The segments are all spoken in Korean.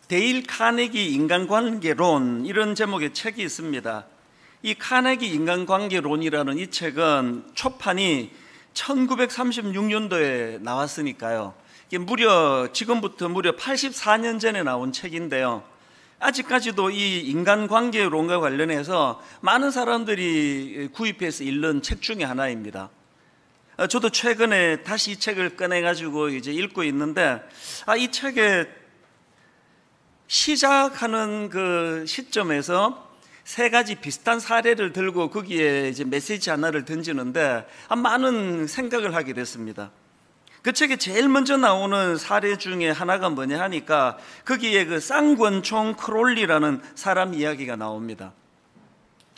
데일 카네기 인간관계론, 이런 제목의 책이 있습니다. 이 카네기 인간관계론이라는 이 책은 초판이 1936년도에 나왔으니까요. 이게 지금부터 무려 84년 전에 나온 책인데요. 아직까지도 이 인간관계론과 관련해서 많은 사람들이 구입해서 읽는 책 중에 하나입니다. 저도 최근에 다시 이 책을 꺼내가지고 이제 읽고 있는데, 이 책의 시작하는 그 시점에서 세 가지 비슷한 사례를 들고 거기에 이제 메시지 하나를 던지는데 많은 생각을 하게 됐습니다. 그 책에 제일 먼저 나오는 사례 중에 하나가 뭐냐 하니까 거기에 그 쌍권총 크롤리라는 사람 이야기가 나옵니다.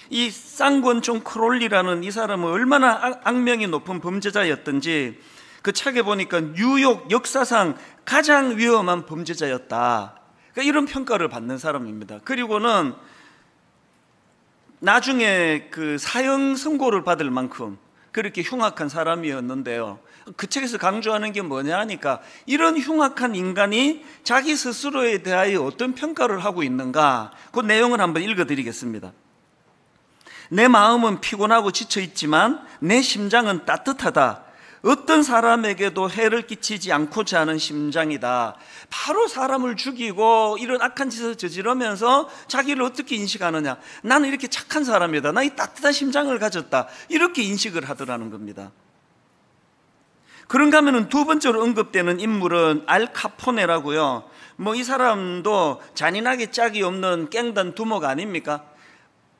이 쌍권총 크롤리라는 이 사람은 얼마나 악명이 높은 범죄자였던지 그 책에 보니까 뉴욕 역사상 가장 위험한 범죄자였다, 그러니까 이런 평가를 받는 사람입니다. 그리고는 나중에 그 사형 선고를 받을 만큼 그렇게 흉악한 사람이었는데요. 그 책에서 강조하는 게 뭐냐 하니까 이런 흉악한 인간이 자기 스스로에 대하여 어떤 평가를 하고 있는가, 그 내용을 한번 읽어드리겠습니다. 내 마음은 피곤하고 지쳐있지만 내 심장은 따뜻하다. 어떤 사람에게도 해를 끼치지 않고자 하는 심장이다. 바로 사람을 죽이고 이런 악한 짓을 저지르면서 자기를 어떻게 인식하느냐, 나는 이렇게 착한 사람이다, 나 이 따뜻한 심장을 가졌다, 이렇게 인식을 하더라는 겁니다. 그런가 하면 두 번째로 언급되는 인물은 알 카포네라고요. 이 사람도 잔인하게 짝이 없는 깽단 두목 아닙니까?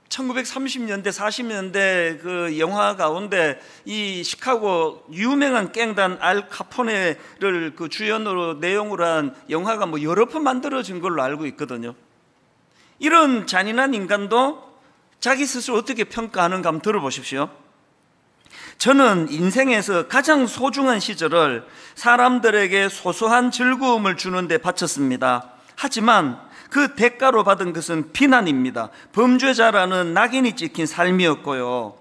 1930년대 40년대 그 영화 가운데 이 시카고 유명한 깽단 알 카포네를 그 주연으로 내용으로 한 영화가 여러 편 만들어진 걸로 알고 있거든요. 이런 잔인한 인간도 자기 스스로 어떻게 평가하는가 한번 들어보십시오. 저는 인생에서 가장 소중한 시절을 사람들에게 소소한 즐거움을 주는 데 바쳤습니다. 하지만 그 대가로 받은 것은 비난입니다. 범죄자라는 낙인이 찍힌 삶이었고요.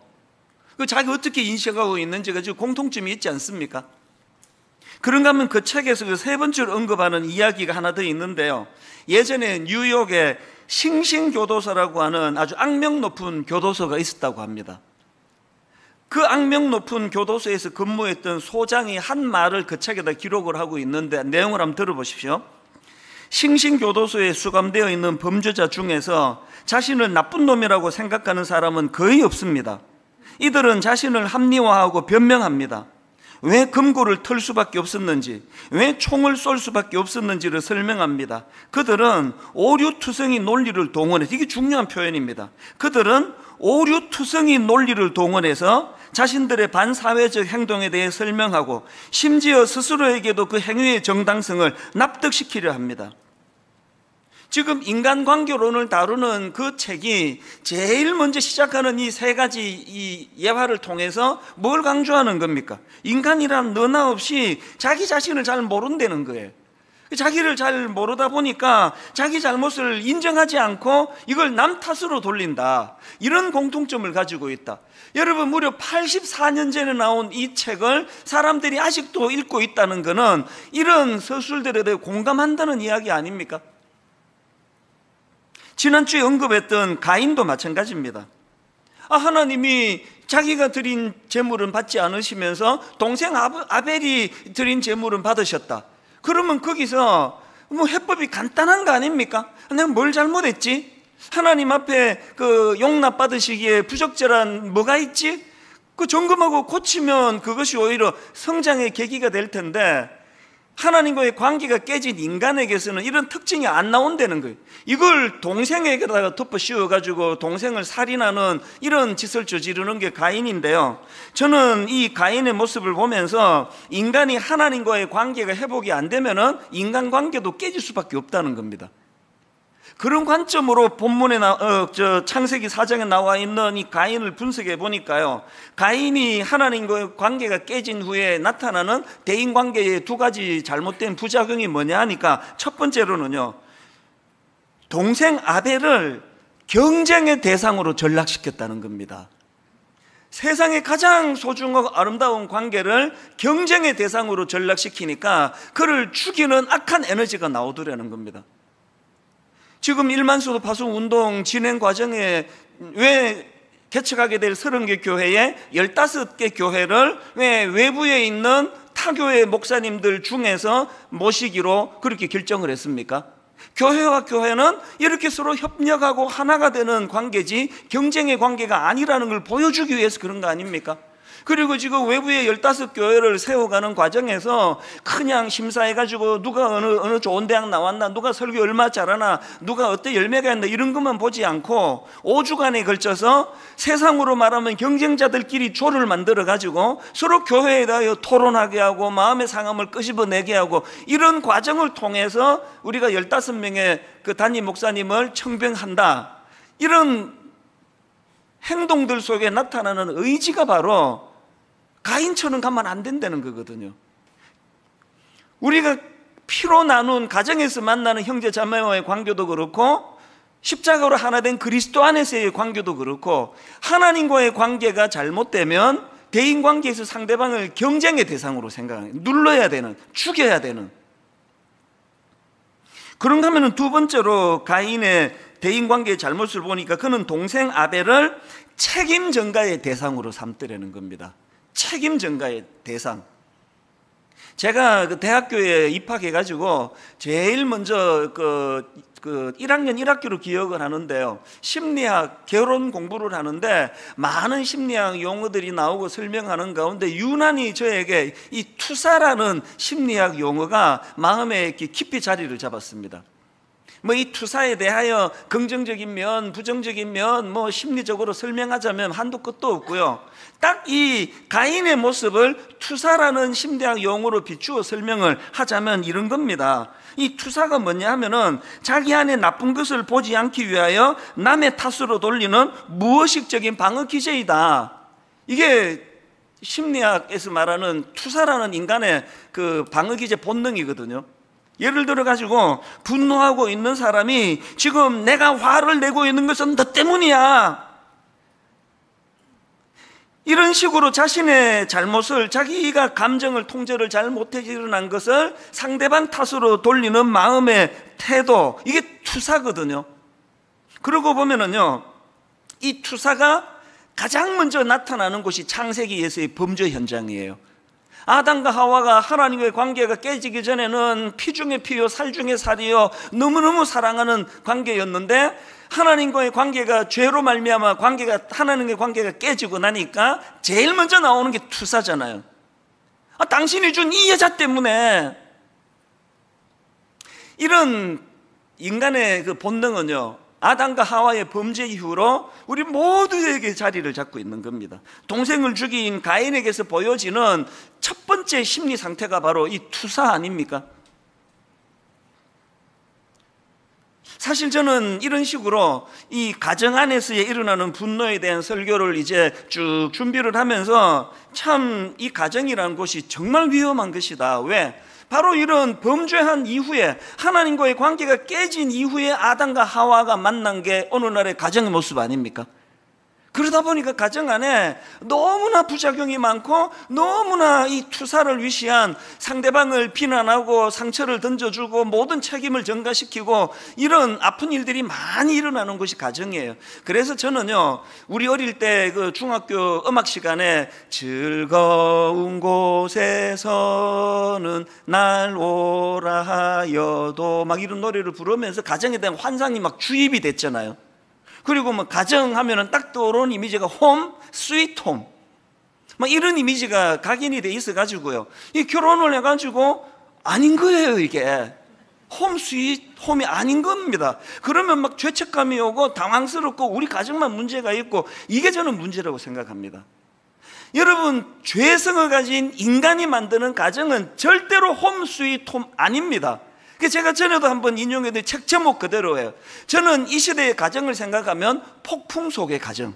자기가 어떻게 인식하고 있는지가 지금 공통점이 있지 않습니까? 그런가 하면 그 책에서 그 세 번째로 언급하는 이야기가 하나 더 있는데요. 예전에 뉴욕에 싱싱교도소라고 하는 아주 악명 높은 교도소가 있었다고 합니다. 그 악명 높은 교도소에서 근무했던 소장이 한 말을 그 책에다 기록을 하고 있는데 내용을 한번 들어보십시오. 싱싱교도소에 수감되어 있는 범죄자 중에서 자신을 나쁜 놈이라고 생각하는 사람은 거의 없습니다. 이들은 자신을 합리화하고 변명합니다. 왜 금고를 털 수밖에 없었는지, 왜 총을 쏠 수밖에 없었는지를 설명합니다. 그들은 오류투성이 논리를 동원해서, 이게 중요한 표현입니다. 그들은 오류투성이 논리를 동원해서 자신들의 반사회적 행동에 대해 설명하고 심지어 스스로에게도 그 행위의 정당성을 납득시키려 합니다. 지금 인간관계론을 다루는 그 책이 제일 먼저 시작하는 이 세 가지 이 예화를 통해서 뭘 강조하는 겁니까? 인간이란 너나 없이 자기 자신을 잘 모른다는 거예요. 자기를 잘 모르다 보니까 자기 잘못을 인정하지 않고 이걸 남 탓으로 돌린다, 이런 공통점을 가지고 있다. 여러분, 무려 84년 전에 나온 이 책을 사람들이 아직도 읽고 있다는 것은 이런 서술들에 대해 공감한다는 이야기 아닙니까? 지난주에 언급했던 가인도 마찬가지입니다. 하나님이 자기가 드린 제물은 받지 않으시면서 동생 아벨이 드린 제물은 받으셨다. 그러면 거기서 해법이 간단한 거 아닙니까? 내가 뭘 잘못했지? 하나님 앞에 그 용납받으시기에 부적절한 뭐가 있지? 그 점검하고 고치면 그것이 오히려 성장의 계기가 될 텐데, 하나님과의 관계가 깨진 인간에게서는 이런 특징이 안 나온다는 거예요. 이걸 동생에게다가 덮어 씌워가지고 동생을 살인하는 이런 짓을 저지르는 게 가인인데요. 저는 이 가인의 모습을 보면서 인간이 하나님과의 관계가 회복이 안 되면은 인간관계도 깨질 수밖에 없다는 겁니다. 그런 관점으로 본문에 창세기 4장에 나와 있는 이 가인을 분석해 보니까요, 가인이 하나님과의 관계가 깨진 후에 나타나는 대인관계의 두 가지 잘못된 부작용이 뭐냐 하니까, 첫 번째로는요, 동생 아벨을 경쟁의 대상으로 전락시켰다는 겁니다. 세상에 가장 소중하고 아름다운 관계를 경쟁의 대상으로 전락시키니까 그를 죽이는 악한 에너지가 나오더라는 겁니다. 지금 일만수도 파수 운동 진행 과정에 왜 개척하게 될 30개 교회에 15개 교회를 왜 외부에 있는 타교회 목사님들 중에서 모시기로 그렇게 결정을 했습니까? 교회와 교회는 이렇게 서로 협력하고 하나가 되는 관계지 경쟁의 관계가 아니라는 걸 보여주기 위해서 그런 거 아닙니까? 그리고 지금 외부에 15교회를 세워가는 과정에서 그냥 심사해가지고 누가 어느 좋은 대학 나왔나, 누가 설교 얼마 잘하나, 누가 어때 열매가 있나 이런 것만 보지 않고 5주간에 걸쳐서 세상으로 말하면 경쟁자들끼리 조를 만들어가지고 서로 교회에 대하여 토론하게 하고 마음의 상함을 끄집어내게 하고 이런 과정을 통해서 우리가 15명의 그 담임 목사님을 청병한다. 이런 행동들 속에 나타나는 의지가 바로 가인처럼 가면 안 된다는 거거든요. 우리가 피로 나눈 가정에서 만나는 형제 자매와의 관계도 그렇고 십자가로 하나 된 그리스도 안에서의 관계도 그렇고 하나님과의 관계가 잘못되면 대인관계에서 상대방을 경쟁의 대상으로 생각해요. 눌러야 되는, 죽여야 되는. 그런가 하면 두 번째로 가인의 대인관계의 잘못을 보니까 그는 동생 아벨을 책임 전가의 대상으로 삼더라는 겁니다. 책임 전가의 대상. 제가 그 대학교에 입학해가지고 제일 먼저 그 1학년 1학기로 기억을 하는데요. 심리학 결혼 공부를 하는데 많은 심리학 용어들이 나오고 설명하는 가운데 유난히 저에게 이 투사라는 심리학 용어가 마음에 깊이 자리를 잡았습니다. 이 투사에 대하여 긍정적인 면, 부정적인 면, 심리적으로 설명하자면 한도 끝도 없고요. 딱 이 가인의 모습을 투사라는 심리학 용어로 비추어 설명을 하자면 이런 겁니다. 이 투사가 뭐냐 하면은 자기 안에 나쁜 것을 보지 않기 위하여 남의 탓으로 돌리는 무의식적인 방어 기제이다. 이게 심리학에서 말하는 투사라는 인간의 그 방어 기제 본능이거든요. 예를 들어 가지고 분노하고 있는 사람이 지금 내가 화를 내고 있는 것은 너 때문이야. 이런 식으로 자신의 잘못을, 자기가 감정을 통제를 잘 못해서 일어난 것을 상대방 탓으로 돌리는 마음의 태도, 이게 투사거든요. 그러고 보면은요, 이 투사가 가장 먼저 나타나는 곳이 창세기에서의 범죄 현장이에요. 아담과 하와가 하나님과의 관계가 깨지기 전에는 피 중에 피요 살 중에 살이요 너무너무 사랑하는 관계였는데 하나님과의 관계가 죄로 말미암아 하나님과의 관계가 깨지고 나니까 제일 먼저 나오는 게 투사잖아요. 당신이 준 이 여자 때문에. 이런 인간의 그 본능은요, 아담과 하와의 범죄 이후로 우리 모두에게 자리를 잡고 있는 겁니다. 동생을 죽인 가인에게서 보여지는 첫 번째 심리 상태가 바로 이 투사 아닙니까? 사실 저는 이런 식으로 이 가정 안에서의 일어나는 분노에 대한 설교를 이제 쭉 준비를 하면서 참 이 가정이라는 곳이 정말 위험한 것이다. 왜? 바로 이런 범죄한 이후에 하나님과의 관계가 깨진 이후에 아담과 하와가 만난 게 오늘날의 가정의 모습 아닙니까? 그러다 보니까 가정 안에 너무나 부작용이 많고 너무나 이 투사를 위시한 상대방을 비난하고 상처를 던져주고 모든 책임을 전가시키고 이런 아픈 일들이 많이 일어나는 것이 가정이에요. 그래서 저는요, 우리 어릴 때 그 중학교 음악 시간에 즐거운 곳에서는 날 오라 하여도 막 이런 노래를 부르면서 가정에 대한 환상이 막 주입이 됐잖아요. 그리고 가정 하면은 딱 떠오르는 이미지가 홈, 스위트 홈. 이런 이미지가 각인이 돼 있어가지고요. 이 결혼을 해가지고 아닌 거예요, 이게. 홈, 스위트 홈이 아닌 겁니다. 그러면 막 죄책감이 오고 당황스럽고 우리 가정만 문제가 있고 이게 저는 문제라고 생각합니다. 여러분, 죄성을 가진 인간이 만드는 가정은 절대로 홈, 스위트 홈 아닙니다. 제가 전에도 한번 인용해드린 책 제목 그대로예요. 저는 이 시대의 가정을 생각하면 폭풍 속의 가정.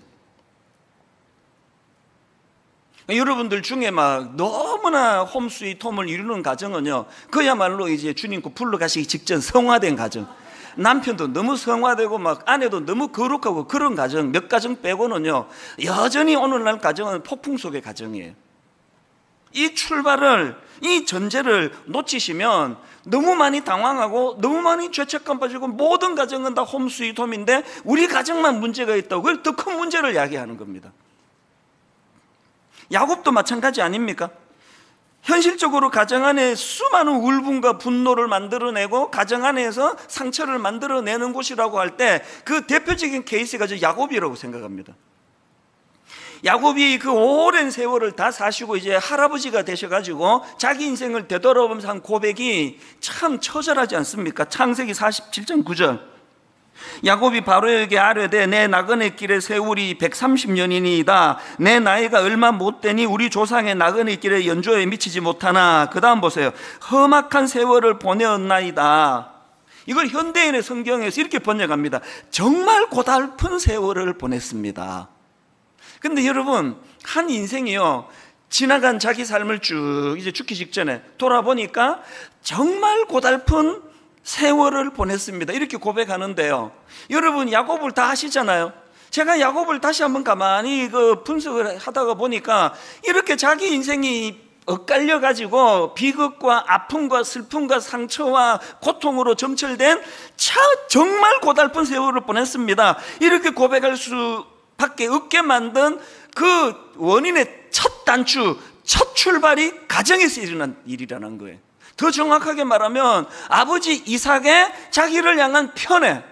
여러분들 중에 막 너무나 홈 스위트 홈을 이루는 가정은요, 그야말로 이제 주님께 불러가시기 직전 성화된 가정. 남편도 너무 성화되고 막 아내도 너무 거룩하고 그런 가정, 몇 가정 빼고는요, 여전히 오늘날 가정은 폭풍 속의 가정이에요. 이 출발을, 이 전제를 놓치시면 너무 많이 당황하고 너무 많이 죄책감 빠지고 모든 가정은 다 홈 스윗 홈인데 우리 가정만 문제가 있다고, 그걸 더 큰 문제를 야기하는 겁니다. 야곱도 마찬가지 아닙니까? 현실적으로 가정 안에 수많은 울분과 분노를 만들어내고 가정 안에서 상처를 만들어내는 곳이라고 할 때 그 대표적인 케이스가 저 야곱이라고 생각합니다. 야곱이 그 오랜 세월을 다 사시고 이제 할아버지가 되셔가지고 자기 인생을 되돌아보면서 한 고백이 참 처절하지 않습니까? 창세기 47장 9절. 야곱이 바로에게 아뢰되 내 나그네 길의 세월이 130년이니이다. 내 나이가 얼마 못 되니 우리 조상의 나그네 길에 연조에 미치지 못하나. 그 다음 보세요. 험악한 세월을 보내었나이다. 이걸 현대인의 성경에서 이렇게 번역합니다. 정말 고달픈 세월을 보냈습니다. 근데 여러분, 한 인생이요, 지나간 자기 삶을 쭉 이제 죽기 직전에 돌아보니까 정말 고달픈 세월을 보냈습니다. 이렇게 고백하는데요, 여러분 야곱을 다 아시잖아요. 제가 야곱을 다시 한번 가만히 분석을 하다가 보니까 이렇게 자기 인생이 엇갈려 가지고 비극과 아픔과 슬픔과 상처와 고통으로 점철된 정말 고달픈 세월을 보냈습니다. 이렇게 고백할 수밖에 없게 만든 그 원인의 첫 단추, 첫 출발이 가정에서 일어난 일이라는 거예요. 더 정확하게 말하면 아버지 이삭의 자기를 향한 편애,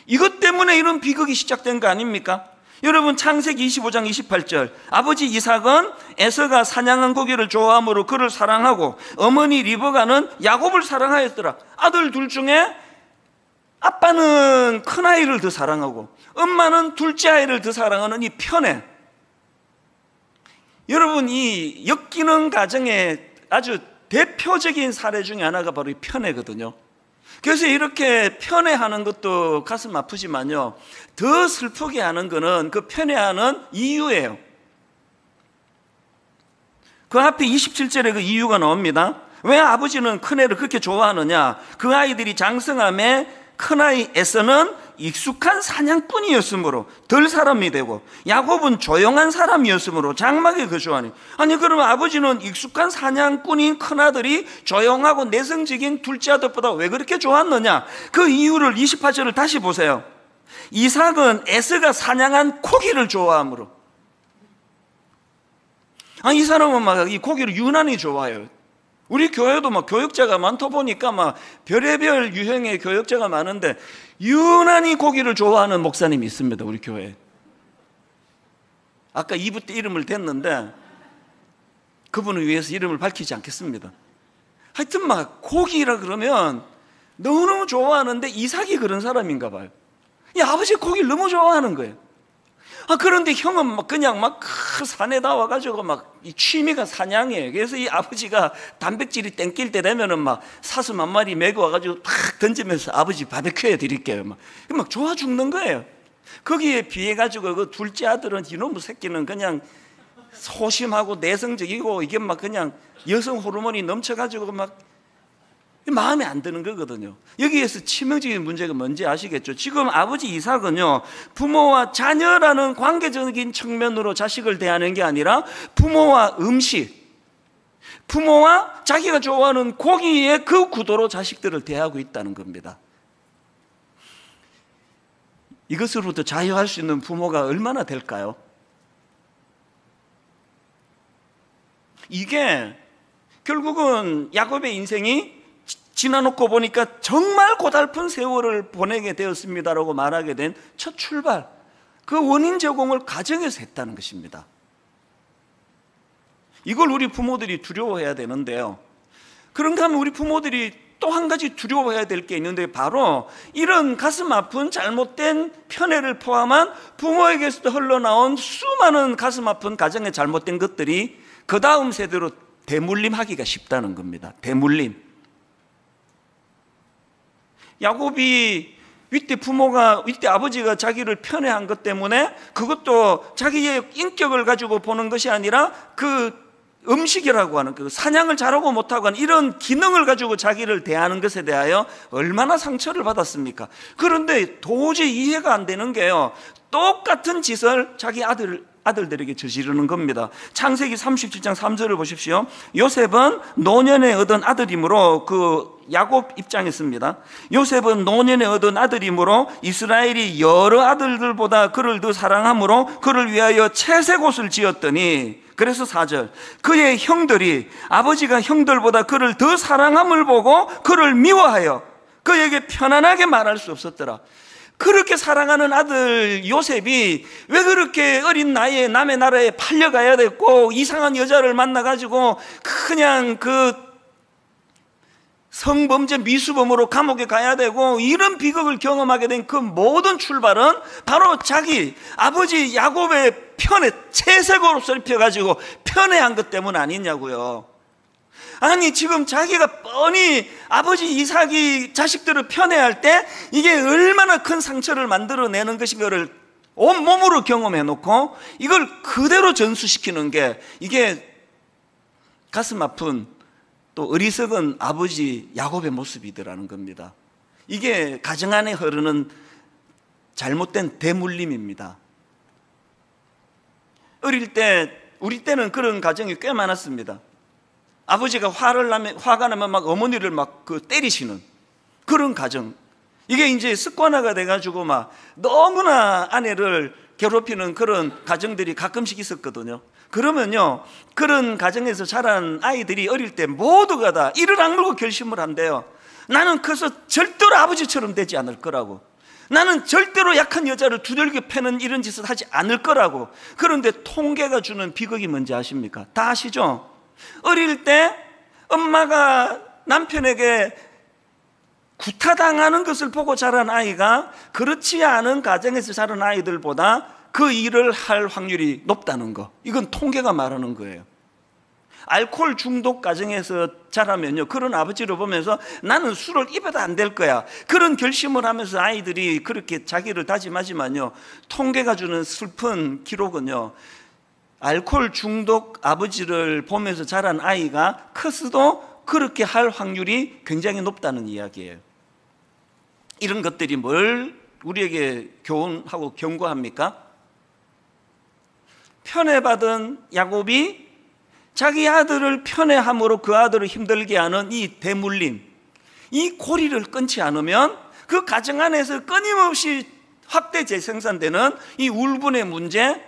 이것 때문에 이런 비극이 시작된 거 아닙니까? 여러분, 창세기 25장 28절. 아버지 이삭은 에서가 사냥한 고기를 좋아하므로 그를 사랑하고 어머니 리브가는 야곱을 사랑하였더라. 아들 둘 중에 아빠는 큰아이를 더 사랑하고 엄마는 둘째 아이를 더 사랑하는 이 편애. 여러분, 이 엮이는 가정의 아주 대표적인 사례 중에 하나가 바로 이 편애거든요. 그래서 이렇게 편애하는 것도 가슴 아프지만요, 더 슬프게 하는 거는 그 편애하는 이유예요. 그 앞에 27절에 그 이유가 나옵니다. 왜 아버지는 큰애를 그렇게 좋아하느냐? 그 아이들이 장성함에 큰아이 에서는 익숙한 사냥꾼이었으므로 덜 사람이 되고 야곱은 조용한 사람이었으므로 장막에 거주하니. 아니, 그러면 아버지는 익숙한 사냥꾼인 큰아들이 조용하고 내성적인 둘째 아들보다 왜 그렇게 좋았느냐? 그 이유를 28절을 다시 보세요. 이삭은 에서가 사냥한 고기를 좋아하므로. 이 사람은 막 이 고기를 유난히 좋아해요. 우리 교회도 막 교육자가 많다 보니까 막 별의별 유형의 교육자가 많은데 유난히 고기를 좋아하는 목사님이 있습니다, 우리 교회에. 아까 2부 때 이름을 댔는데 그분을 위해서 이름을 밝히지 않겠습니다. 하여튼 막 고기라 그러면 너무너무 좋아하는데 이삭이 그런 사람인가 봐요. 이 아버지 고기를 너무 좋아하는 거예요. 그런데 형은 막 그냥 막 산에다 와가지고 막 이 취미가 사냥이에요. 그래서 이 아버지가 단백질이 땡길 때 되면은 막 사슴 한 마리 메고 와가지고 탁 던지면서 아버지 바베큐 해드릴게요. 막 좋아 죽는 거예요. 거기에 비해가지고 그 둘째 아들은 이놈의 새끼는 그냥 소심하고 내성적이고 이게 막 그냥 여성 호르몬이 넘쳐가지고 막 마음에 안 드는 거거든요. 여기에서 치명적인 문제가 뭔지 아시겠죠? 지금 아버지 이삭은요, 부모와 자녀라는 관계적인 측면으로 자식을 대하는 게 아니라 부모와 음식, 부모와 자기가 좋아하는 고기의 그 구도로 자식들을 대하고 있다는 겁니다. 이것으로부터 자유할 수 있는 부모가 얼마나 될까요? 이게 결국은 야곱의 인생이 지나놓고 보니까 정말 고달픈 세월을 보내게 되었습니다라고 말하게 된 첫 출발, 그 원인 제공을 가정에서 했다는 것입니다. 이걸 우리 부모들이 두려워해야 되는데요, 그런가 하면 우리 부모들이 또 한 가지 두려워해야 될 게 있는데, 바로 이런 가슴 아픈 잘못된 편애를 포함한 부모에게서도 흘러나온 수많은 가슴 아픈 가정의 잘못된 것들이 그 다음 세대로 대물림하기가 쉽다는 겁니다. 대물림. 야곱이 윗대 아버지가 자기를 편애한 것 때문에 그것도 자기의 인격을 가지고 보는 것이 아니라 그 음식이라고 하는 그 사냥을 잘하고 못하고 하는 이런 기능을 가지고 자기를 대하는 것에 대하여 얼마나 상처를 받았습니까? 그런데 도저히 이해가 안 되는 게요, 똑같은 짓을 자기 아들 아들들에게 저지르는 겁니다. 창세기 37장 3절을 보십시오. 요셉은 노년에 얻은 아들이므로, 그 야곱 입장했습니다. 요셉은 노년에 얻은 아들이므로 이스라엘이 여러 아들들보다 그를 더 사랑함으로 그를 위하여 채색 옷을 지었더니, 그래서 4절, 그의 형들이 아버지가 형들보다 그를 더 사랑함을 보고 그를 미워하여 그에게 편안하게 말할 수 없었더라. 그렇게 사랑하는 아들 요셉이 왜 그렇게 어린 나이에 남의 나라에 팔려가야 됐고 이상한 여자를 만나가지고 그냥 그 성범죄 미수범으로 감옥에 가야 되고 이런 비극을 경험하게 된 그 모든 출발은 바로 자기 아버지 야곱의 편에 채색 옷을 입혀가지고 편애한 것 때문 아니냐고요. 아니, 지금 자기가 뻔히 아버지 이삭이 자식들을 편애할 때 이게 얼마나 큰 상처를 만들어내는 것인가를 온몸으로 경험해 놓고 이걸 그대로 전수시키는 게, 이게 가슴 아픈 또 어리석은 아버지 야곱의 모습이더라는 겁니다. 이게 가정 안에 흐르는 잘못된 대물림입니다. 어릴 때, 우리 때는 그런 가정이 꽤 많았습니다. 아버지가 화가 나면 막 어머니를 막 때리시는 그런 가정. 이게 이제 습관화가 돼가지고 막 너무나 아내를 괴롭히는 그런 가정들이 가끔씩 있었거든요. 그러면요, 그런 가정에서 자란 아이들이 어릴 때 모두가 다 이를 악물고 결심을 한대요. 나는 커서 절대로 아버지처럼 되지 않을 거라고. 나는 절대로 약한 여자를 두들겨 패는 이런 짓을 하지 않을 거라고. 그런데 통계가 주는 비극이 뭔지 아십니까? 다 아시죠? 어릴 때 엄마가 남편에게 구타당하는 것을 보고 자란 아이가 그렇지 않은 가정에서 자란 아이들보다 그 일을 할 확률이 높다는 거, 이건 통계가 말하는 거예요. 알코올 중독 가정에서 자라면요, 그런 아버지를 보면서 나는 술을 입어도 안 될 거야, 그런 결심을 하면서 아이들이 그렇게 자기를 다짐하지만요, 통계가 주는 슬픈 기록은요, 알코올 중독 아버지를 보면서 자란 아이가 커서도 그렇게 할 확률이 굉장히 높다는 이야기예요. 이런 것들이 뭘 우리에게 교훈하고 경고합니까? 편애받은 야곱이 자기 아들을 편애함으로 그 아들을 힘들게 하는 이 대물림, 이 고리를 끊지 않으면 그 가정 안에서 끊임없이 확대 재생산되는 이 울분의 문제,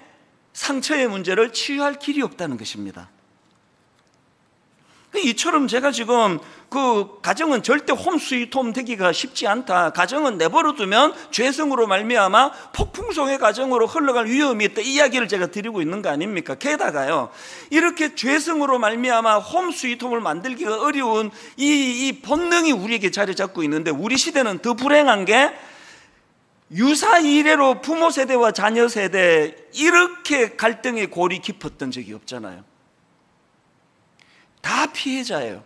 상처의 문제를 치유할 길이 없다는 것입니다. 이처럼 제가 지금 그 가정은 절대 홈 스위트 홈 되기가 쉽지 않다, 가정은 내버려두면 죄성으로 말미암아 폭풍성의 가정으로 흘러갈 위험이 있다, 이 이야기를 제가 드리고 있는 거 아닙니까? 게다가요, 이렇게 죄성으로 말미암아 홈 스위트 홈을 만들기가 어려운 이 본능이 우리에게 자리 잡고 있는데, 우리 시대는 더 불행한 게 유사 이래로 부모 세대와 자녀 세대 이렇게 갈등의 골이 깊었던 적이 없잖아요. 다 피해자예요.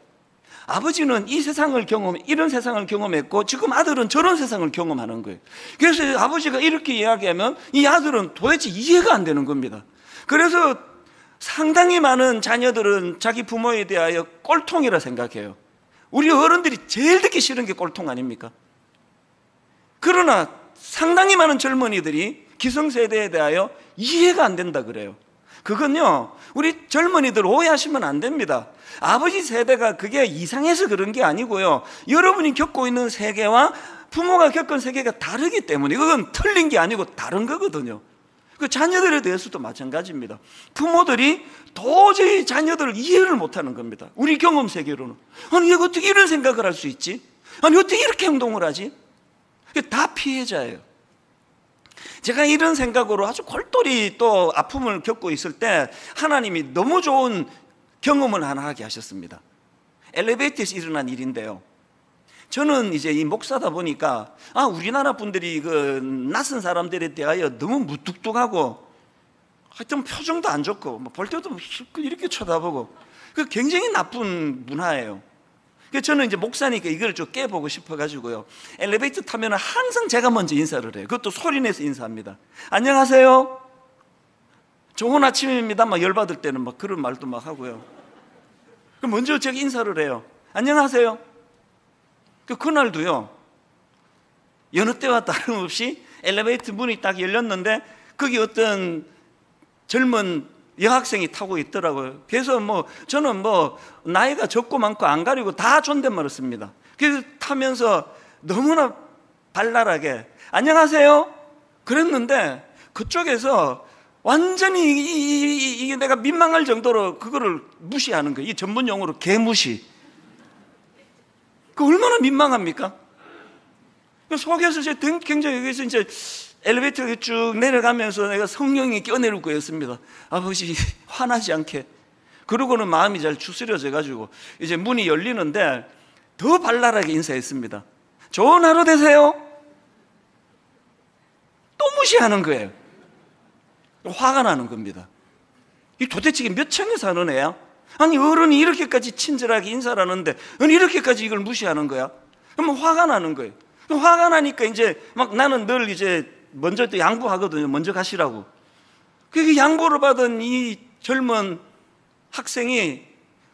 아버지는 이 세상을 이런 세상을 경험했고 지금 아들은 저런 세상을 경험하는 거예요. 그래서 아버지가 이렇게 이야기하면 이 아들은 도대체 이해가 안 되는 겁니다. 그래서 상당히 많은 자녀들은 자기 부모에 대하여 꼴통이라 생각해요. 우리 어른들이 제일 듣기 싫은 게 꼴통 아닙니까? 그러나 상당히 많은 젊은이들이 기성세대에 대하여 이해가 안 된다 그래요. 그건요, 우리 젊은이들 오해하시면 안 됩니다. 아버지 세대가 그게 이상해서 그런 게 아니고요, 여러분이 겪고 있는 세계와 부모가 겪은 세계가 다르기 때문에, 그건 틀린 게 아니고 다른 거거든요. 그 자녀들에 대해서도 마찬가지입니다. 부모들이 도저히 자녀들을 이해를 못하는 겁니다. 우리 경험 세계로는. 아니, 얘가 어떻게 이런 생각을 할 수 있지? 아니, 어떻게 이렇게 행동을 하지? 다 피해자예요. 제가 이런 생각으로 아주 골똘히 또 아픔을 겪고 있을 때 하나님이 너무 좋은 경험을 하나 하게 하셨습니다. 엘리베이터에서 일어난 일인데요, 저는 이제 이 목사다 보니까 우리나라 분들이 그 낯선 사람들에 대하여 너무 무뚝뚝하고 하여튼 표정도 안 좋고 볼 때도 이렇게 쳐다보고, 그 굉장히 나쁜 문화예요. 그래서 저는 이제 목사니까 이걸 좀 깨보고 싶어가지고요, 엘리베이터 타면 항상 제가 먼저 인사를 해요. 그것도 소리내서 인사합니다. 안녕하세요, 좋은 아침입니다. 막 열받을 때는 막 그런 말도 막 하고요. 그럼 먼저 제가 인사를 해요. 안녕하세요. 그날도요, 여느 때와 다름없이 엘리베이터 문이 딱 열렸는데 거기 어떤 젊은 여학생이 타고 있더라고요. 그래서 저는 나이가 적고 많고 안 가리고 다 존댓말을 씁니다. 그래서 타면서 너무나 발랄하게 안녕하세요 그랬는데 그쪽에서 완전히 이게 내가 민망할 정도로 그거를 무시하는 거예요. 이 전문 용어로 개무시. 그 얼마나 민망합니까? 속에서 굉장히 여기서 이제 엘리베이터가 쭉 내려가면서 내가 성령이 껴내릴 거였습니다. 아버지 화나지 않게. 그러고는 마음이 잘 추스려져 가지고 이제 문이 열리는데 더 발랄하게 인사했습니다. 좋은 하루 되세요. 또 무시하는 거예요. 화가 나는 겁니다. 이 도대체 몇 층에 사는 애야? 아니 어른이 이렇게까지 친절하게 인사를 하는데 넌 이렇게까지 이걸 무시하는 거야? 그러면 화가 나는 거예요. 화가 나니까 이제 막 나는 늘 이제 먼저 또 양보하거든요. 먼저 가시라고. 그 양보를 받은 이 젊은 학생이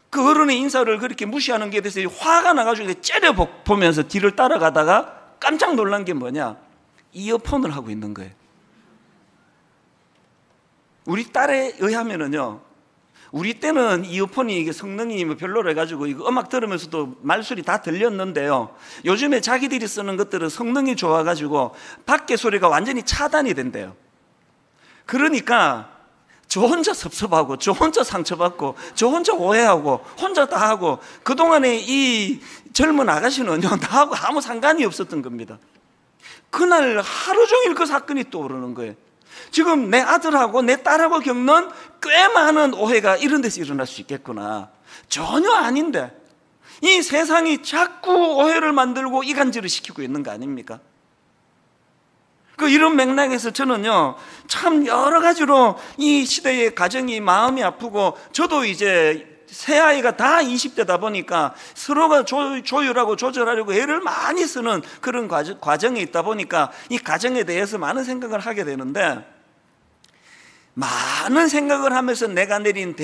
그 어른의 인사를 그렇게 무시하는 게 대해서 화가 나가지고 째려보면서 뒤를 따라가다가 깜짝 놀란 게 뭐냐? 이어폰을 하고 있는 거예요. 우리 딸에 의하면은요, 우리 때는 이어폰이 이게 성능이 별로라 해가지고 이거 음악 들으면서도 말소리 다 들렸는데요, 요즘에 자기들이 쓰는 것들은 성능이 좋아가지고 밖에 소리가 완전히 차단이 된대요. 그러니까 저 혼자 섭섭하고 저 혼자 상처받고 저 혼자 오해하고 혼자 다 하고 그동안에 이 젊은 아가씨는요 나하고 아무 상관이 없었던 겁니다. 그날 하루 종일 그 사건이 떠오르는 거예요. 지금 내 아들하고 내 딸하고 겪는 꽤 많은 오해가 이런 데서 일어날 수 있겠구나. 전혀 아닌데 이 세상이 자꾸 오해를 만들고 이간질을 시키고 있는 거 아닙니까? 이런 맥락에서 저는요 참 여러 가지로 이 시대의 가정이 마음이 아프고, 저도 이제 새 아이가 다 20대다 보니까 서로가 조율하고 조절하려고 애를 많이 쓰는 그런 과정에 있다 보니까 이 가정에 대해서 많은 생각을 하게 되는데, 많은 생각을 하면서 내가 내린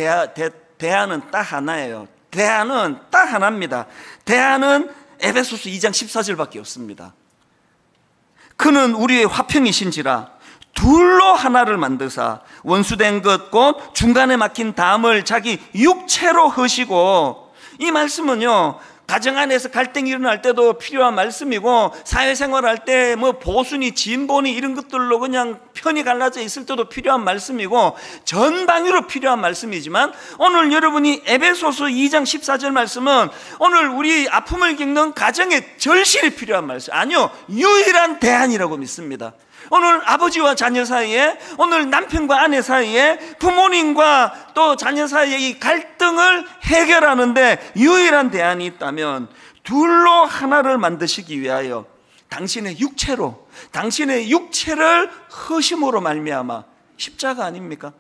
대안은 딱 하나예요. 대안은 딱 하나입니다. 대안은 에베소서 2장 14절밖에 없습니다. 그는 우리의 화평이신지라 둘로 하나를 만드사 원수된 것 곧 중간에 막힌 담을 자기 육체로 허시고. 이 말씀은요 가정 안에서 갈등이 일어날 때도 필요한 말씀이고, 사회생활할 때 보수니 진보니 이런 것들로 그냥 편이 갈라져 있을 때도 필요한 말씀이고, 전방위로 필요한 말씀이지만, 오늘 여러분이 에베소서 2장 14절 말씀은 오늘 우리 아픔을 겪는 가정에 절실히 필요한 말씀, 아니요 유일한 대안이라고 믿습니다. 오늘 아버지와 자녀 사이에, 오늘 남편과 아내 사이에, 부모님과 또 자녀 사이에 이 갈등을 해결하는데 유일한 대안이 있다면 둘로 하나를 만드시기 위하여 당신의 육체를 허심으로 말미암아, 십자가 아닙니까?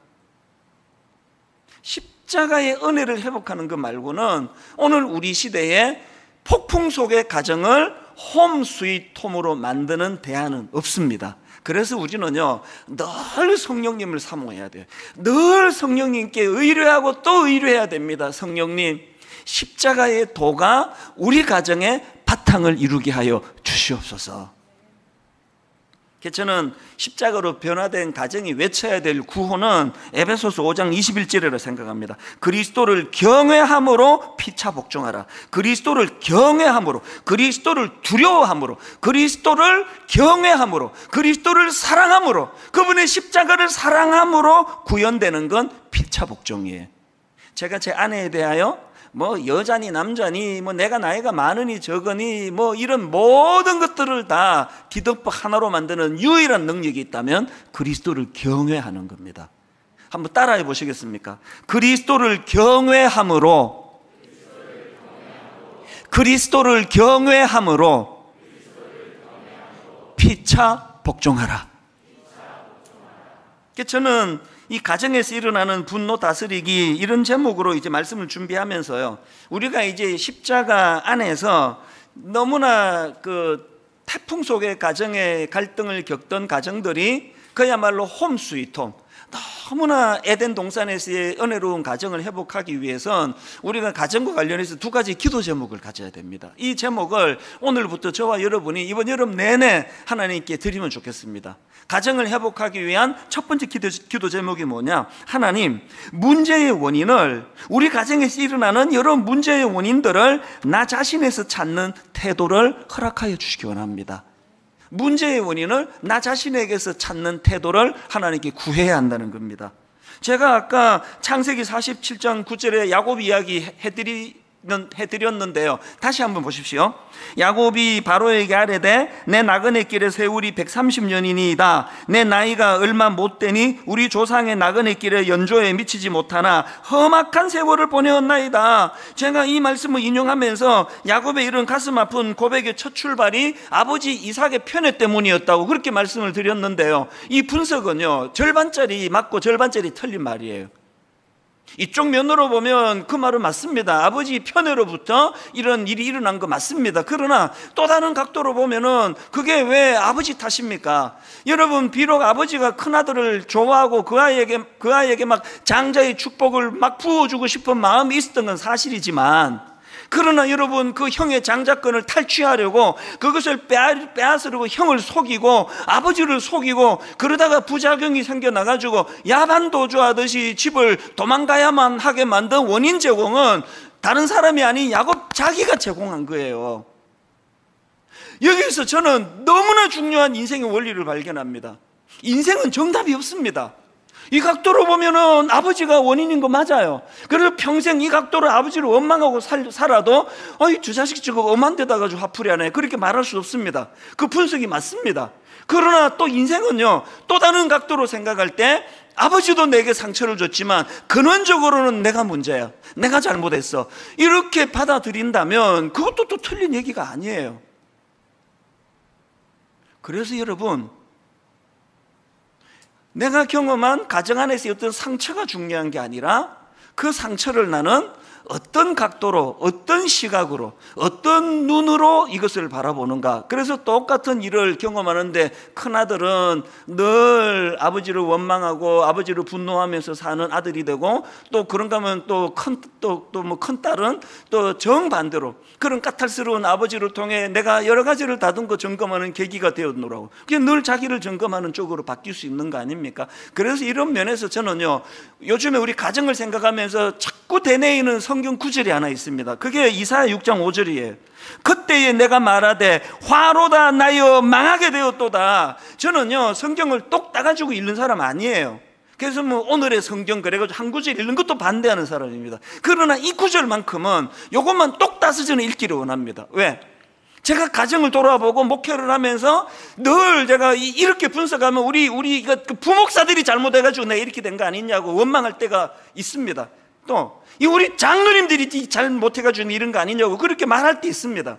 십자가의 은혜를 회복하는 것 말고는 오늘 우리 시대에 폭풍 속의 가정을 홈 스윗 홈으로 만드는 대안은 없습니다. 그래서 우리는요 늘 성령님을 사모해야 돼요. 늘 성령님께 의뢰하고 또 의뢰해야 됩니다. 성령님, 십자가의 도가 우리 가정의 바탕을 이루게 하여 주시옵소서. 저는 십자가로 변화된 가정이 외쳐야 될 구호는 에베소서 5장 21절이라고 생각합니다. 그리스도를 경외함으로 피차 복종하라. 그리스도를 경외함으로, 그리스도를 두려워함으로, 그리스도를 경외함으로, 그리스도를 사랑함으로, 그분의 십자가를 사랑함으로 구현되는 건 피차 복종이에요. 제가 제 아내에 대하여 여자니 남자니 내가 나이가 많으니 적으니 이런 모든 것들을 다 디덕법 하나로 만드는 유일한 능력이 있다면 그리스도를 경외하는 겁니다. 한번 따라해 보시겠습니까? 그리스도를 경외함으로, 그리스도를 경외함으로 피차 복종하라. 저는 이 가정에서 일어나는 분노 다스리기, 이런 제목으로 이제 말씀을 준비하면서요, 우리가 이제 십자가 안에서 너무나 태풍 속의 가정의 갈등을 겪던 가정들이 그야말로 홈 스위트 홈, 너무나 에덴 동산에서의 은혜로운 가정을 회복하기 위해선 우리가 가정과 관련해서 두 가지 기도 제목을 가져야 됩니다. 이 제목을 오늘부터 저와 여러분이 이번 여름 내내 하나님께 드리면 좋겠습니다. 가정을 회복하기 위한 첫 번째 기도 제목이 뭐냐? 하나님, 문제의 원인을, 우리 가정에서 일어나는 여러 문제의 원인들을 나 자신에서 찾는 태도를 허락하여 주시기 원합니다. 문제의 원인을 나 자신에게서 찾는 태도를 하나님께 구해야 한다는 겁니다. 제가 아까 창세기 47장 9절에 야곱 이야기 해드렸는데요. 다시 한번 보십시오. 야곱이 바로에게 아뢰되 내 나그네 길의 세월이 130년이니이다. 내 나이가 얼마 못 되니 우리 조상의 나그네 길의 연조에 미치지 못하나 험악한 세월을 보내었나이다. 제가 이 말씀을 인용하면서 야곱의 이런 가슴 아픈 고백의 첫 출발이 아버지 이삭의 편애 때문이었다고 그렇게 말씀을 드렸는데요. 이 분석은요, 절반짜리 맞고 절반짜리 틀린 말이에요. 이쪽 면으로 보면 그 말은 맞습니다. 아버지 편애로부터 이런 일이 일어난 거 맞습니다. 그러나 또 다른 각도로 보면은 그게 왜 아버지 탓입니까? 여러분, 비록 아버지가 큰아들을 좋아하고 그 아이에게 막 장자의 축복을 막 부어주고 싶은 마음이 있었던 건 사실이지만, 그러나 여러분, 그 형의 장자권을 탈취하려고 그것을 빼앗으려고 형을 속이고 아버지를 속이고 그러다가 부작용이 생겨나가지고 야반도주하듯이 집을 도망가야만 하게 만든 원인 제공은 다른 사람이 아닌 야곱 자기가 제공한 거예요. 여기서 저는 너무나 중요한 인생의 원리를 발견합니다. 인생은 정답이 없습니다. 이 각도로 보면은 아버지가 원인인 거 맞아요. 그래서 평생 이 각도로 아버지를 원망하고 살아도 저 자식 저거 엄한 데다 가지고 화풀이 하네, 그렇게 말할 수 없습니다. 그 분석이 맞습니다. 그러나 또 인생은요, 또 다른 각도로 생각할 때 아버지도 내게 상처를 줬지만 근원적으로는 내가 문제야, 내가 잘못했어, 이렇게 받아들인다면 그것도 또 틀린 얘기가 아니에요. 그래서 여러분, 내가 경험한 가정 안에서의 어떤 상처가 중요한 게 아니라 그 상처를 나는 어떤 각도로, 어떤 시각으로, 어떤 눈으로 이것을 바라보는가. 그래서 똑같은 일을 경험하는데 큰아들은 늘 아버지를 원망하고 아버지를 분노하면서 사는 아들이 되고, 또 그런가 하면 또 큰딸은 또 정반대로 그런 까탈스러운 아버지를 통해 내가 여러 가지를 다듬고 점검하는 계기가 되었노라고. 그게 늘 자기를 점검하는 쪽으로 바뀔 수 있는 거 아닙니까? 그래서 이런 면에서 저는요, 요즘에 우리 가정을 생각하면서 자꾸 되뇌이는 성경 구절이 하나 있습니다. 그게 이사야 6장 5절이에요. 그때에 내가 말하되 화로다 나여 망하게 되었도다. 저는요, 성경을 똑 따가지고 읽는 사람 아니에요. 그래서 오늘의 성경 그래가지고 한 구절 읽는 것도 반대하는 사람입니다. 그러나 이 구절만큼은 요것만 똑 따서 저는 읽기를 원합니다. 왜? 제가 가정을 돌아보고 목회를 하면서 늘 제가 이렇게 분석하면 우리 부목사들이 잘못해가지고 내가 이렇게 된 거 아니냐고 원망할 때가 있습니다. 또 우리 장로님들이 잘못해가지고 이런 거 아니냐고 그렇게 말할 때 있습니다.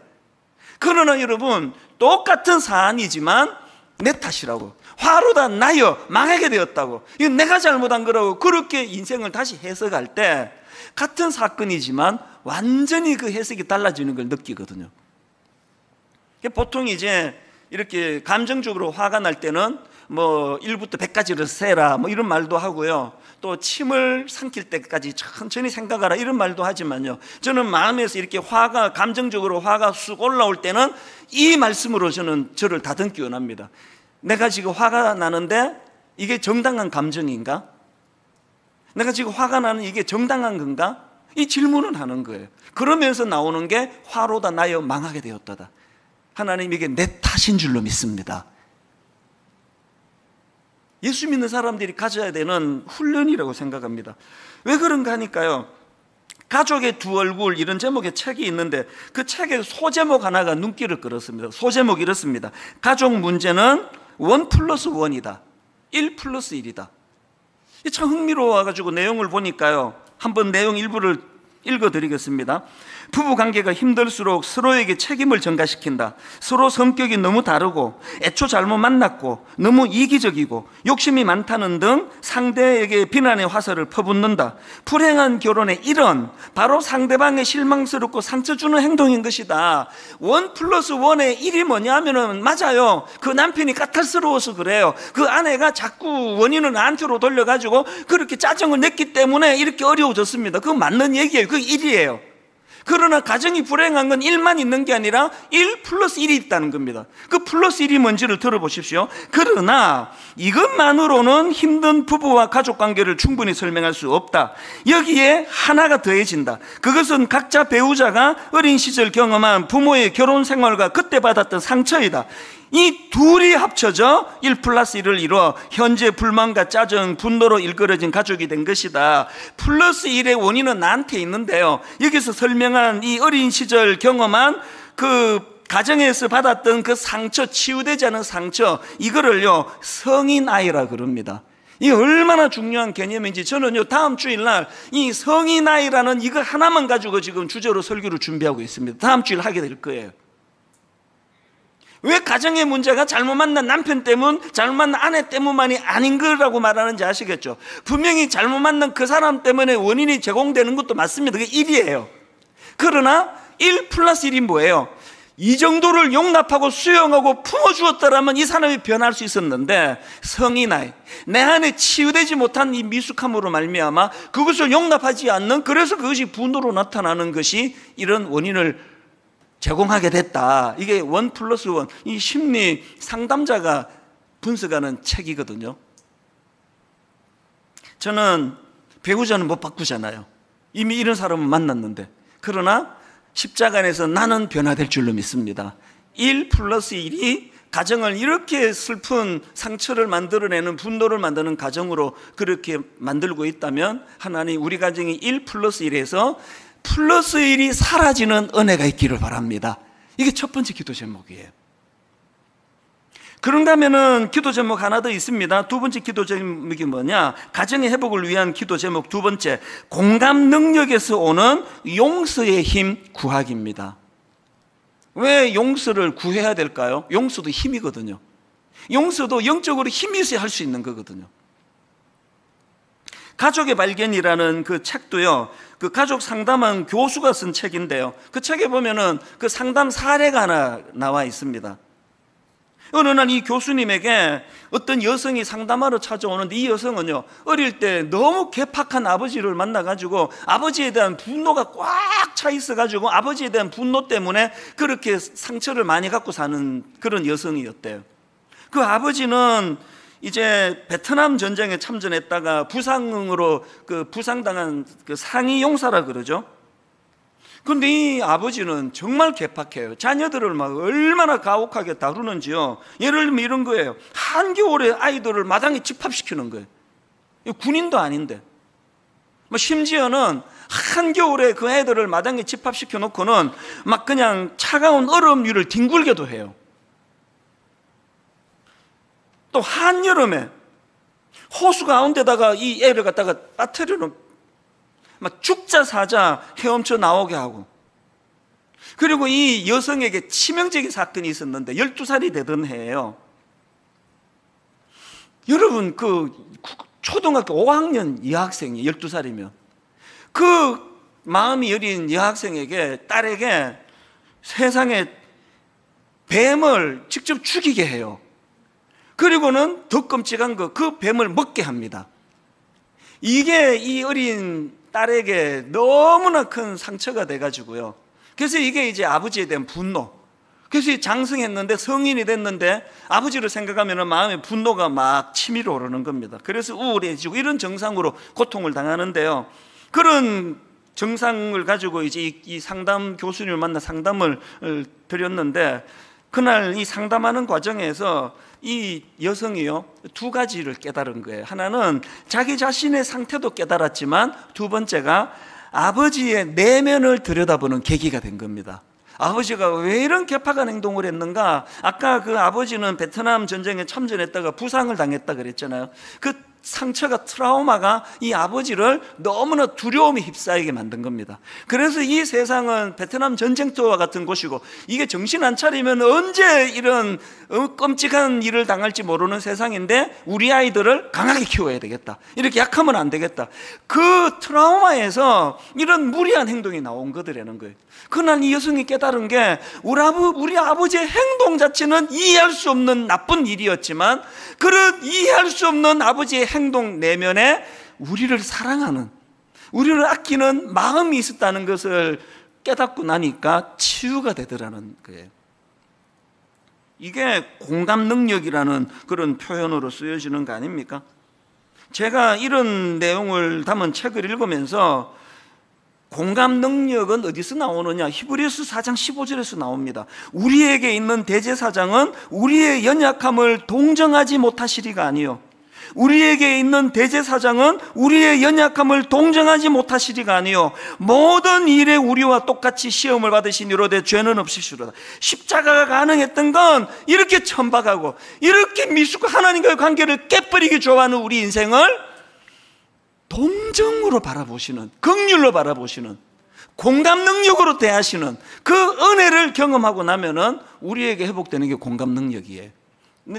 그러나 여러분, 똑같은 사안이지만 내 탓이라고, 화로다 나여 망하게 되었다고, 이건 내가 잘못한 거라고 그렇게 인생을 다시 해석할 때 같은 사건이지만 완전히 그 해석이 달라지는 걸 느끼거든요. 보통 이제 이렇게 감정적으로 화가 날 때는 1부터 100까지를 세라 이런 말도 하고요, 또 침을 삼킬 때까지 천천히 생각하라 이런 말도 하지만요, 저는 마음에서 이렇게 감정적으로 화가 쑥 올라올 때는 이 말씀으로 저를 다듬기 원합니다. 내가 지금 화가 나는데 이게 정당한 감정인가? 내가 지금 화가 나는 이게 정당한 건가? 이 질문을 하는 거예요. 그러면서 나오는 게 화로다 나여 망하게 되었다다. 하나님, 이게 내 탓인 줄로 믿습니다. 예수 믿는 사람들이 가져야 되는 훈련이라고 생각합니다. 왜 그런가 하니까요, 가족의 두 얼굴 이런 제목의 책이 있는데 그 책의 소제목 하나가 눈길을 끌었습니다. 소제목이 이렇습니다. 가족 문제는 1+1이다. 1+1이다. 참 흥미로워가지고 내용을 보니까요, 한번 내용 일부를 읽어드리겠습니다. 부부 관계가 힘들수록 서로에게 책임을 전가시킨다. 서로 성격이 너무 다르고 애초 잘못 만났고 너무 이기적이고 욕심이 많다는 등 상대에게 비난의 화살을 퍼붓는다. 불행한 결혼의 일은 바로 상대방의 실망스럽고 상처 주는 행동인 것이다. 1+1의 1이 뭐냐면은, 맞아요, 그 남편이 까탈스러워서 그래요. 그 아내가 자꾸 원인을 나한테로 돌려가지고 그렇게 짜증을 냈기 때문에 이렇게 어려워졌습니다. 그건 맞는 얘기예요. 그게 1이에요. 그러나 가정이 불행한 건 1만 있는 게 아니라 1+1이 있다는 겁니다. 그 플러스 1이 뭔지를 들어보십시오. 그러나 이것만으로는 힘든 부부와 가족 관계를 충분히 설명할 수 없다. 여기에 하나가 더해진다. 그것은 각자 배우자가 어린 시절 경험한 부모의 결혼 생활과 그때 받았던 상처이다. 이 둘이 합쳐져 1+1을 이루어 현재 불만과 짜증, 분노로 일그러진 가족이 된 것이다. 플러스 1의 원인은 나한테 있는데요, 여기서 설명한 이 어린 시절 경험한 그 가정에서 받았던 그 상처, 치유되지 않은 상처, 이거를요 성인 아이라 그럽니다. 이게 얼마나 중요한 개념인지 저는요 다음 주일날 이 성인 아이라는 이거 하나만 가지고 지금 주제로 설교를 준비하고 있습니다. 다음 주일 하게 될 거예요. 왜 가정의 문제가 잘못 만난 남편 때문, 잘못 만난 아내 때문만이 아닌 거라고 말하는지 아시겠죠? 분명히 잘못 만난 그 사람 때문에 원인이 제공되는 것도 맞습니다. 그게 1이에요. 그러나 1+1이 뭐예요? 이 정도를 용납하고 수용하고 품어주었다라면 이 사람이 변할 수 있었는데, 성인 아이, 내 안에 치유되지 못한 이 미숙함으로 말미암아 그것을 용납하지 않는, 그래서 그것이 분노로 나타나는 것이 이런 원인을 제공하게 됐다. 이게 1+1, 이 심리 상담자가 분석하는 책이거든요. 저는 배우자는 못 바꾸잖아요. 이미 이런 사람을 만났는데. 그러나 십자가 안에서 나는 변화될 줄로 믿습니다. 1+1이 가정을 이렇게 슬픈 상처를 만들어내는, 분노를 만드는 가정으로 그렇게 만들고 있다면, 하나님 우리 가정이 1+1에서 +1이 사라지는 은혜가 있기를 바랍니다. 이게 첫 번째 기도 제목이에요. 그런가 하면은 기도 제목 하나 더 있습니다. 두 번째 기도 제목이 뭐냐? 가정의 회복을 위한 기도 제목 두 번째, 공감 능력에서 오는 용서의 힘 구하기입니다. 왜 용서를 구해야 될까요? 용서도 힘이거든요. 용서도 영적으로 힘이 있어야 할 수 있는 거거든요. 가족의 발견이라는 그 책도요, 그 가족 상담한 교수가 쓴 책인데요, 그 책에 보면은 그 상담 사례가 하나 나와 있습니다. 어느 날 이 교수님에게 어떤 여성이 상담하러 찾아오는데, 이 여성은요 어릴 때 너무 괴팍한 아버지를 만나가지고 아버지에 대한 분노가 꽉 차 있어가지고 아버지에 대한 분노 때문에 그렇게 상처를 많이 갖고 사는 그런 여성이었대요. 그 아버지는 이제 베트남 전쟁에 참전했다가 부상으로 그 부상당한 그 상위 용사라 그러죠. 그런데 이 아버지는 정말 괴팍해요. 자녀들을 막 얼마나 가혹하게 다루는지요. 예를 들면 이런 거예요. 한겨울에 아이들을 마당에 집합시키는 거예요. 군인도 아닌데. 심지어는 한겨울에 그 애들을 마당에 집합시켜 놓고는 막 그냥 차가운 얼음 위를 뒹굴게도 해요. 또 한여름에 호수 가운데다가 이 애를 갖다가 빠뜨려놓은, 막 죽자 사자 헤엄쳐 나오게 하고. 그리고 이 여성에게 치명적인 사건이 있었는데 12살이 되던 해예요. 여러분, 그 초등학교 5학년 여학생이 12살이면 그 마음이 여린 여학생에게, 딸에게 세상에 뱀을 직접 죽이게 해요. 그리고는 더 끔찍한 거, 그 뱀을 먹게 합니다. 이게 이 어린 딸에게 너무나 큰 상처가 돼가지고요. 그래서 이게 이제 아버지에 대한 분노. 그래서 장성했는데, 성인이 됐는데 아버지를 생각하면 마음에 분노가 막 치밀어 오르는 겁니다. 그래서 우울해지고 이런 증상으로 고통을 당하는데요. 그런 증상을 가지고 이제 이 상담 교수님을 만나 상담을 드렸는데, 그날 이 상담하는 과정에서 이 여성이요 두 가지를 깨달은 거예요. 하나는 자기 자신의 상태도 깨달았지만, 두 번째가 아버지의 내면을 들여다보는 계기가 된 겁니다. 아버지가 왜 이런 괴팍한 행동을 했는가? 아까 그 아버지는 베트남 전쟁에 참전했다가 부상을 당했다 그랬잖아요. 그 상처가, 트라우마가 이 아버지를 너무나 두려움에 휩싸이게 만든 겁니다. 그래서 이 세상은 베트남 전쟁터와 같은 곳이고, 이게 정신 안 차리면 언제 이런 끔찍한 일을 당할지 모르는 세상인데, 우리 아이들을 강하게 키워야 되겠다, 이렇게 약하면 안 되겠다, 그 트라우마에서 이런 무리한 행동이 나온 거더라는 거예요. 그날 이 여성이 깨달은 게, 우리 아버지의 행동 자체는 이해할 수 없는 나쁜 일이었지만, 그런 이해할 수 없는 아버지의 행동 내면에 우리를 사랑하는, 우리를 아끼는 마음이 있었다는 것을 깨닫고 나니까 치유가 되더라는 거예요. 이게 공감 능력이라는 그런 표현으로 쓰여지는 거 아닙니까? 제가 이런 내용을 담은 책을 읽으면서 공감 능력은 어디서 나오느냐? 히브리서 4장 15절에서 나옵니다. 우리에게 있는 대제사장은 우리의 연약함을 동정하지 못하시리가 아니요, 우리에게 있는 대제사장은 우리의 연약함을 동정하지 못하시리가 아니요, 모든 일에 우리와 똑같이 시험을 받으시니로되 죄는 없으시로다. 십자가가 가능했던 건 이렇게 천박하고 이렇게 미숙한 하나님과의 관계를 깨버리기 좋아하는 우리 인생을 동정으로 바라보시는, 긍휼로 바라보시는, 공감 능력으로 대하시는 그 은혜를 경험하고 나면은 우리에게 회복되는 게 공감 능력이에요.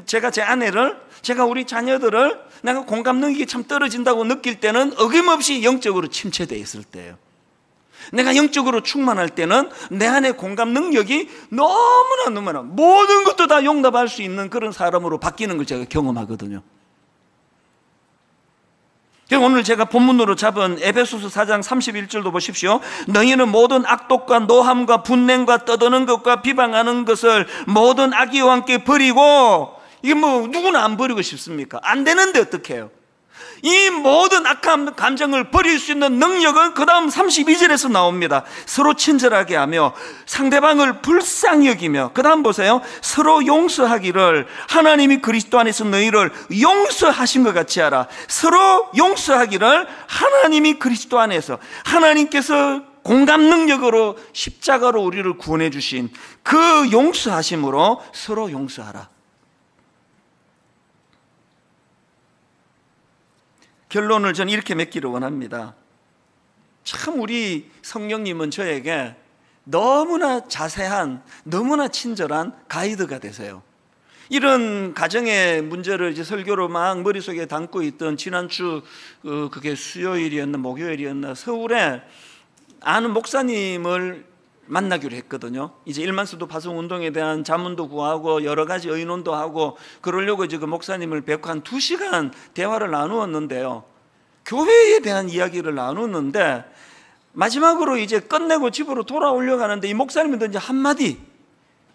제가 제 아내를, 제가 우리 자녀들을 내가 공감 능력이 참 떨어진다고 느낄 때는 어김없이 영적으로 침체되어 있을 때예요. 내가 영적으로 충만할 때는 내 안에 공감 능력이 너무나 모든 것도 다 용납할 수 있는 그런 사람으로 바뀌는 걸 제가 경험하거든요. 오늘 제가 본문으로 잡은 에베소서 4장 31절도 보십시오. 너희는 모든 악독과 노함과 분냉과 떠드는 것과 비방하는 것을 모든 악의와 함께 버리고, 이게 뭐 누구나 안 버리고 싶습니까? 안 되는데 어떻게 해요? 이 모든 악한 감정을 버릴 수 있는 능력은 그 다음 32절에서 나옵니다. 서로 친절하게 하며 상대방을 불쌍히 여기며, 그 다음 보세요. 서로 용서하기를 하나님이 그리스도 안에서 너희를 용서하신 것 같이 하라. 서로 용서하기를 하나님이 그리스도 안에서, 하나님께서 공감 능력으로 십자가로 우리를 구원해 주신 그 용서하심으로 서로 용서하라. 결론을 저는 이렇게 맺기를 원합니다. 참 우리 성령님은 저에게 너무나 자세한, 너무나 친절한 가이드가 되세요. 이런 가정의 문제를 이제 설교로 막 머릿속에 담고 있던 지난주 그게 수요일이었나 목요일이었나 서울에 아는 목사님을 만나기로 했거든요. 이제 일만수도 파송운동에 대한 자문도 구하고 여러 가지 의논도 하고 그러려고 이제 그 목사님을 뵙고 한 2시간 대화를 나누었는데요. 교회에 대한 이야기를 나누었는데 마지막으로 이제 끝내고 집으로 돌아오려고 하는데 이 목사님이 던진 한마디,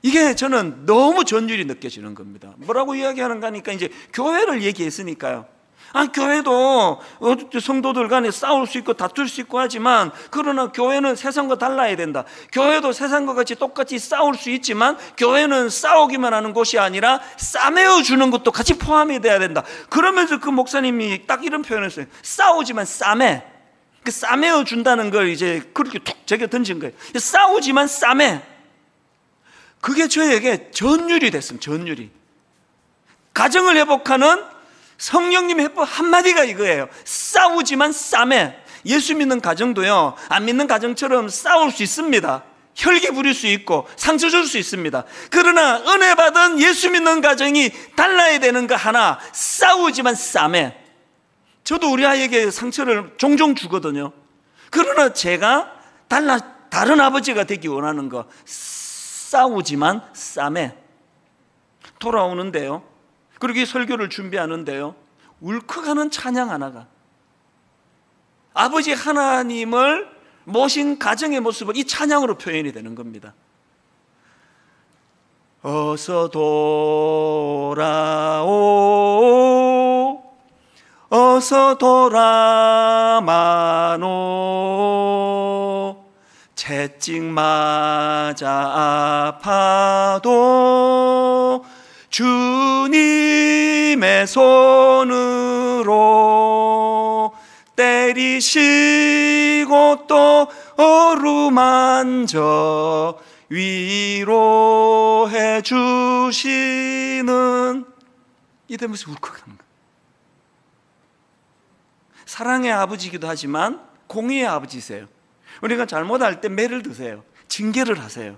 이게 저는 너무 전율이 느껴지는 겁니다. 뭐라고 이야기하는가 하니까 이제 교회를 얘기했으니까요. 교회도 성도들 간에 싸울 수 있고 다툴 수 있고 하지만, 그러나 교회는 세상과 달라야 된다. 교회도 세상과 같이 똑같이 싸울 수 있지만 교회는 싸우기만 하는 곳이 아니라 싸매어 주는 것도 같이 포함이 돼야 된다. 그러면서 그 목사님이 딱 이런 표현을 했어요. 싸우지만 싸매. 그 싸매어 준다는 걸 이제 그렇게 툭 제게 던진 거예요. 싸우지만 싸매. 그게 저에게 전율이 됐습니다. 전율이. 가정을 회복하는 성령님의 해법 한마디가 이거예요. 싸우지만 싸매. 예수 믿는 가정도요, 안 믿는 가정처럼 싸울 수 있습니다. 혈기 부릴 수 있고 상처 줄 수 있습니다. 그러나 은혜 받은 예수 믿는 가정이 달라야 되는 거 하나, 싸우지만 싸매. 저도 우리 아이에게 상처를 종종 주거든요. 그러나 제가 다른 아버지가 되기 원하는 거, 싸우지만 싸매. 돌아오는데요, 그리고 이 설교를 준비하는데요, 울컥하는 찬양 하나가, 아버지 하나님을 모신 가정의 모습을 이 찬양으로 표현이 되는 겁니다. 어서 돌아오, 어서 돌아마노, 채찍 맞아 아파도 주님의 손으로 때리시고 또 어루만져 위로해 주시는, 이 되면서 울컥하는 거예요. 사랑의 아버지이기도 하지만 공의의 아버지세요. 우리가 잘못할 때 매를 드세요. 징계를 하세요.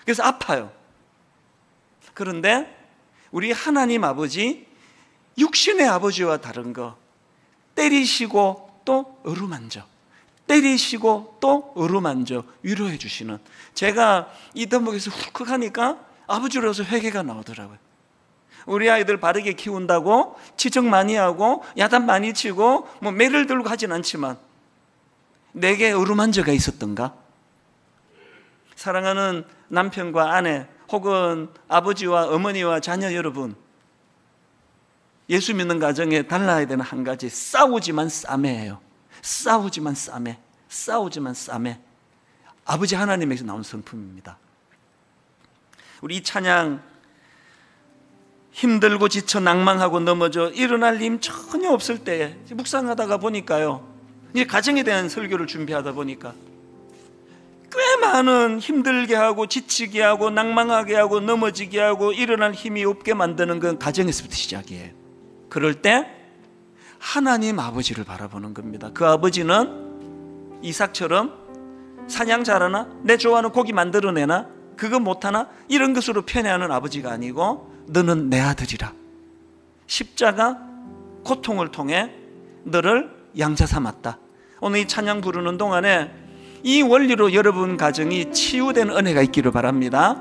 그래서 아파요. 그런데 우리 하나님 아버지, 육신의 아버지와 다른 거, 때리시고 또 어루만져, 때리시고 또 어루만져 위로해 주시는, 제가 이 대목에서 훌컥하니까 아버지로서 회개가 나오더라고요. 우리 아이들 바르게 키운다고 지적 많이 하고 야단 많이 치고 뭐 매를 들고 하진 않지만 내게 어루만져가 있었던가? 사랑하는 남편과 아내 혹은 아버지와 어머니와 자녀 여러분, 예수 믿는 가정에 달라야 되는 한 가지, 싸우지만 싸매예요. 싸우지만 싸매, 싸우지만 싸매. 아버지 하나님에서 나온 성품입니다. 우리 이 찬양, 힘들고 지쳐 낭망하고 넘어져 일어날 힘 전혀 없을 때 묵상하다가 보니까요, 이제 가정에 대한 설교를 준비하다 보니까 꽤 많은 힘들게 하고 지치게 하고 낭망하게 하고 넘어지게 하고 일어날 힘이 없게 만드는 건 가정에서부터 시작이에요. 그럴 때 하나님 아버지를 바라보는 겁니다. 그 아버지는 이삭처럼 사냥 잘하나? 내 좋아하는 고기 만들어내나? 그거 못하나? 이런 것으로 편애하는 아버지가 아니고, 너는 내 아들이라, 십자가 고통을 통해 너를 양자 삼았다. 오늘 이 찬양 부르는 동안에 이 원리로 여러분 가정이 치유된 은혜가 있기를 바랍니다.